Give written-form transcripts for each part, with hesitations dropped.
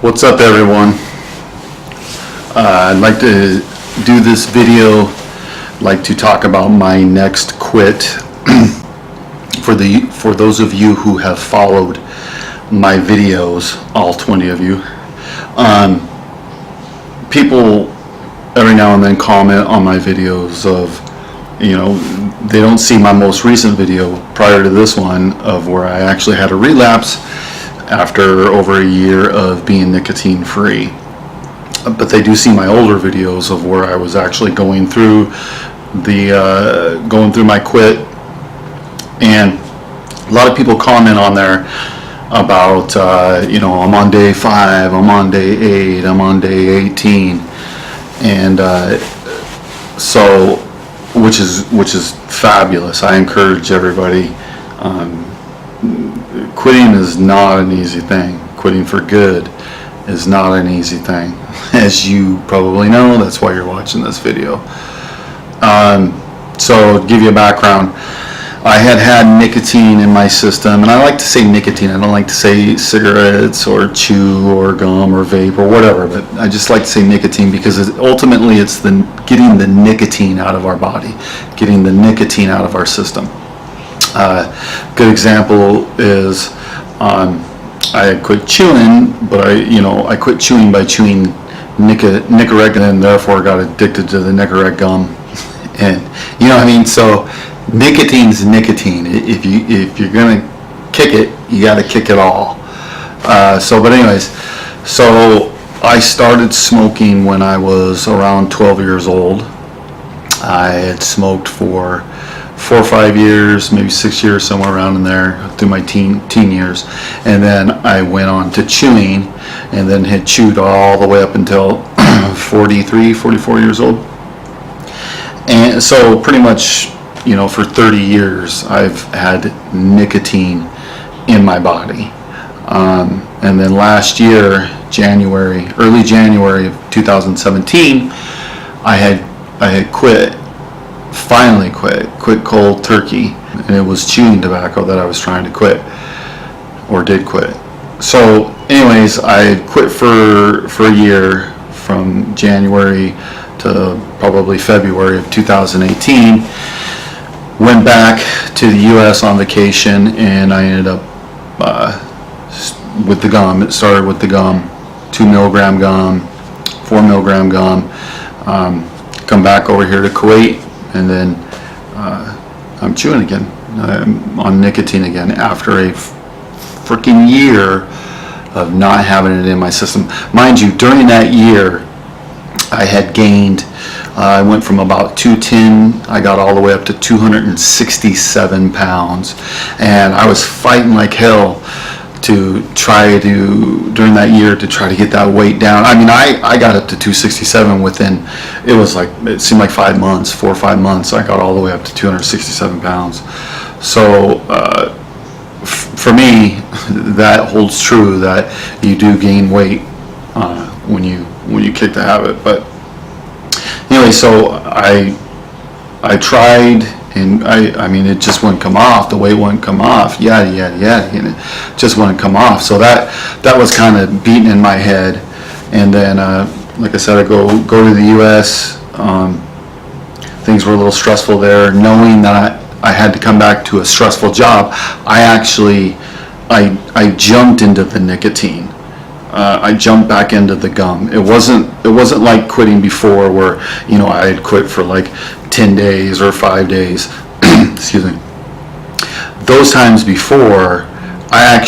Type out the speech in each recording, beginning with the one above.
What's up, everyone? I'd like to do this video, like to talk about my next quit. For those of you who have followed my videos, all 20 of you, people every now and then comment on my videos of, they don't see my most recent video prior to this one of where I actually had a relapse after over a year of being nicotine free. But they do see my older videos of where I was actually going through my quit, and a lot of people comment on there about I'm on day 5, I'm on day 8, I'm on day 18, and so which is fabulous. I encourage everybody. Quitting is not an easy thing. Quitting for good is not an easy thing, as you probably know. That's why you're watching this video. So to give you a background, I had nicotine in my system, and I like to say nicotine. I don't like to say cigarettes or chew or gum or vape or whatever, but I just like to say nicotine because ultimately it's getting the nicotine out of our body, getting the nicotine out of our system. Good example is I had quit chewing, but I quit chewing by chewing Nicorette, and therefore got addicted to the Nicorette gum. And you know what I mean? So nicotine's nicotine. If you're gonna kick it, you got to kick it all. But anyways, so I started smoking when I was around 12 years old. I had smoked for 4 or 5 years, maybe 6 years, somewhere around in there through my teen years, and then I went on to chewing, and then had chewed all the way up until 43, 44 years old. And so pretty much, for 30 years I've had nicotine in my body. And then last year, early January of 2017, I had quit. Finally quit cold turkey, and it was chewing tobacco that I was trying to quit, or did quit. So anyways, I quit for a year, from January to probably February of 2018. Went back to the US on vacation, and I ended up with the gum. It started with the gum, 2 milligram gum, 4 milligram gum. Come back over here to Kuwait, and then I'm chewing again. I'm on nicotine again after a freaking year of not having it in my system. Mind you, during that year, I had gained, I went from about 210, I got all the way up to 267 pounds. And I was fighting like hell during that year to try to get that weight down. I mean, I got up to 267 within, it seemed like 4 or 5 months, I got all the way up to 267 pounds. So for me, that holds true, that you do gain weight when you kick the habit. But anyway, so I tried, and I mean, it just wouldn't come off. The weight wouldn't come off. And it just wouldn't come off. So that was kind of beating in my head. And then, like I said, I go to the U.S. Things were a little stressful there. Knowing that I had to come back to a stressful job, I jumped into the nicotine. I jumped back into the gum. It wasn't like quitting before, where I had quit for like 10 days or 5 days. Excuse me. Those times before, I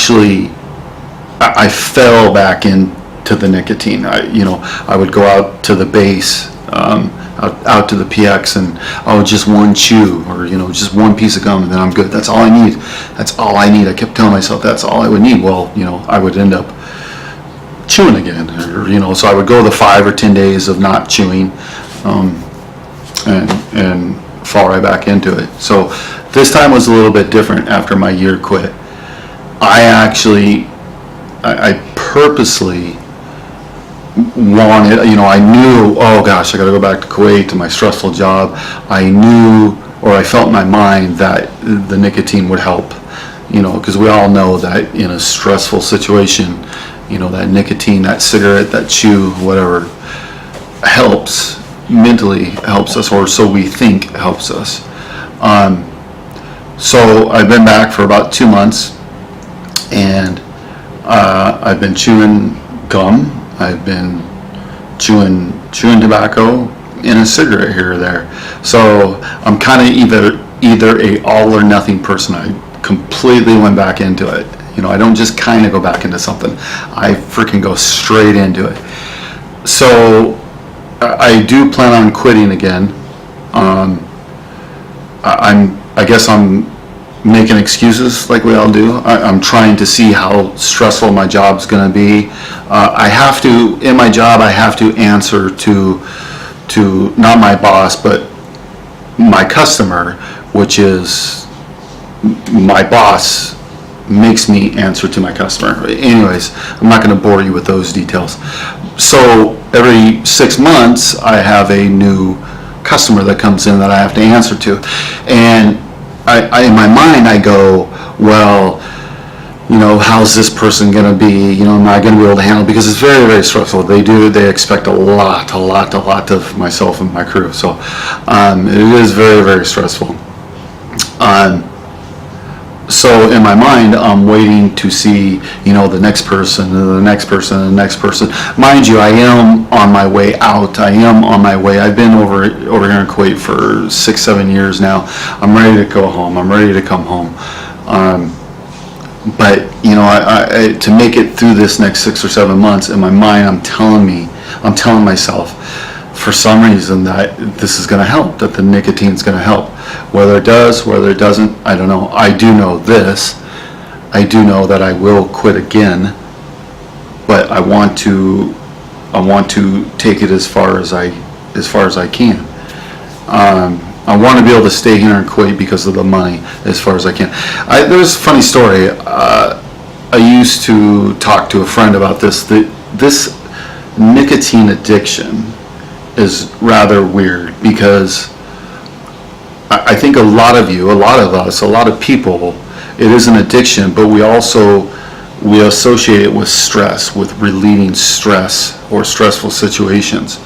fell back into the nicotine. I would go out to the base, out to the PX, and just one chew, or just one piece of gum, and then I'm good. That's all I need. That's all I need. I kept telling myself that's all I would need. Well, I would end up chewing again, or so I would go the 5 or 10 days of not chewing, and fall right back into it. So this time was a little bit different after my year quit. I purposely wanted, I knew, oh gosh, I got to go back to Kuwait, to my stressful job. I knew, or I felt in my mind, that the nicotine would help, because we all know that in a stressful situation, that nicotine, that cigarette, that chew, whatever, helps, mentally helps us, or so we think helps us. So I've been back for about 2 months, and I've been chewing gum, I've been chewing tobacco, and a cigarette here or there. So I'm kind of either a all or nothing person. I completely went back into it. I don't just kind of go back into something. I freaking go straight into it. So I do plan on quitting again. I guess I'm making excuses like we all do. I'm trying to see how stressful my job's going to be. I have to, in my job, I have to answer to not my boss, but my customer, which is my boss makes me answer to my customer. Anyways, I'm not going to bore you with those details. So every 6 months, I have a new customer that comes in that I have to answer to. And I in my mind, I go, well, how's this person going to be, am I going to be able to handle it? Because it's very, very stressful. They expect a lot of myself and my crew. So it is very, very stressful. So in my mind, I'm waiting to see, the next person, and the next person, and the next person. Mind you, I am on my way out. I am on my way. I've been over here in Kuwait for 6-7 years now. I'm ready to go home. I'm ready to come home. But I to make it through this next 6 or 7 months, in my mind, I'm telling myself, for some reason, that this is going to help, that the nicotine's going to help. Whether it does, whether it doesn't, I don't know. I do know this. I do know that I will quit again, but I want to take it as far as I can. I want to be able to stay here in Kuwait because of the money as far as I can. There's a funny story. I used to talk to a friend about this. This nicotine addiction is rather weird, because I think a lot of us, a lot of people, it is an addiction, but we associate it with stress, with relieving stress or stressful situations.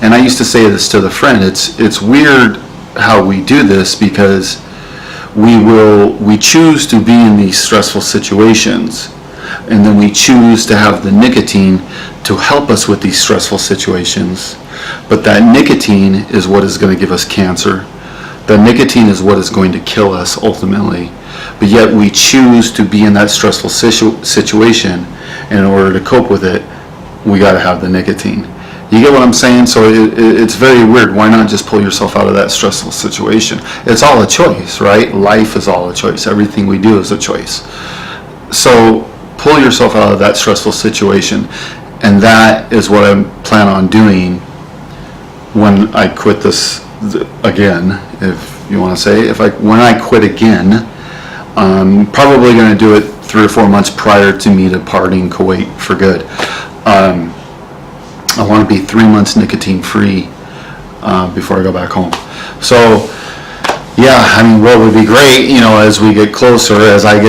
And I used to say this to the friend, it's weird how we do this, because we choose to be in these stressful situations, and then we choose to have the nicotine to help us with these stressful situations. But that nicotine is what is going to give us cancer. The nicotine is what is going to kill us ultimately. But yet we choose to be in that stressful situation, and in order to cope with it, we got to have the nicotine. You get what I'm saying? So it's very weird. Why not just pull yourself out of that stressful situation? It's all a choice, right? Life is all a choice. Everything we do is a choice. So pull yourself out of that stressful situation, and that is what I plan on doing when I quit this again, if you want to say. When I quit again, I'm probably going to do it 3 or 4 months prior to me departing Kuwait for good. I want to be 3 months nicotine free before I go back home. So yeah, what would be great, as I get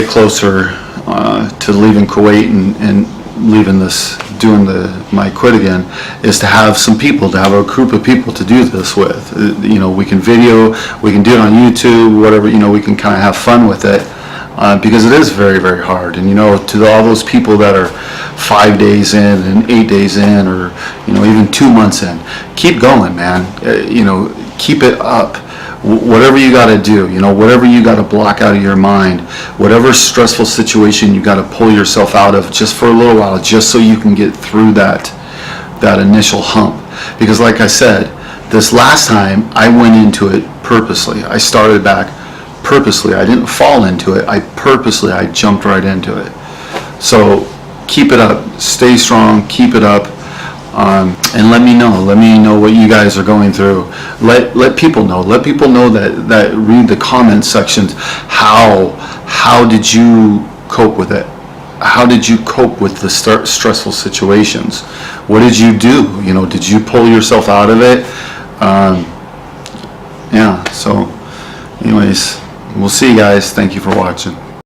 closer to leaving Kuwait and leaving this, doing my quit again, is to have some people, to have a group of people to do this with. We can video, we can do it on YouTube, whatever, we can kind of have fun with it, because it is very, very hard. And to all those people that are 5 days in and 8 days in, or even 2 months in, keep going, man. Keep it up. Whatever you got to do, whatever you got to block out of your mind, whatever stressful situation you got to pull yourself out of just for a little while, just so you can get through that initial hump. Because like I said, this last time I went into it purposely. I started back purposely. I didn't fall into it. I jumped right into it. So keep it up. Stay strong. Keep it up. And let me know what you guys are going through. Let people know that read the comment sections. How did you cope with it? How did you cope with the stressful situations? What did you do? Did you pull yourself out of it? Yeah, so anyways, we'll see you guys. Thank you for watching.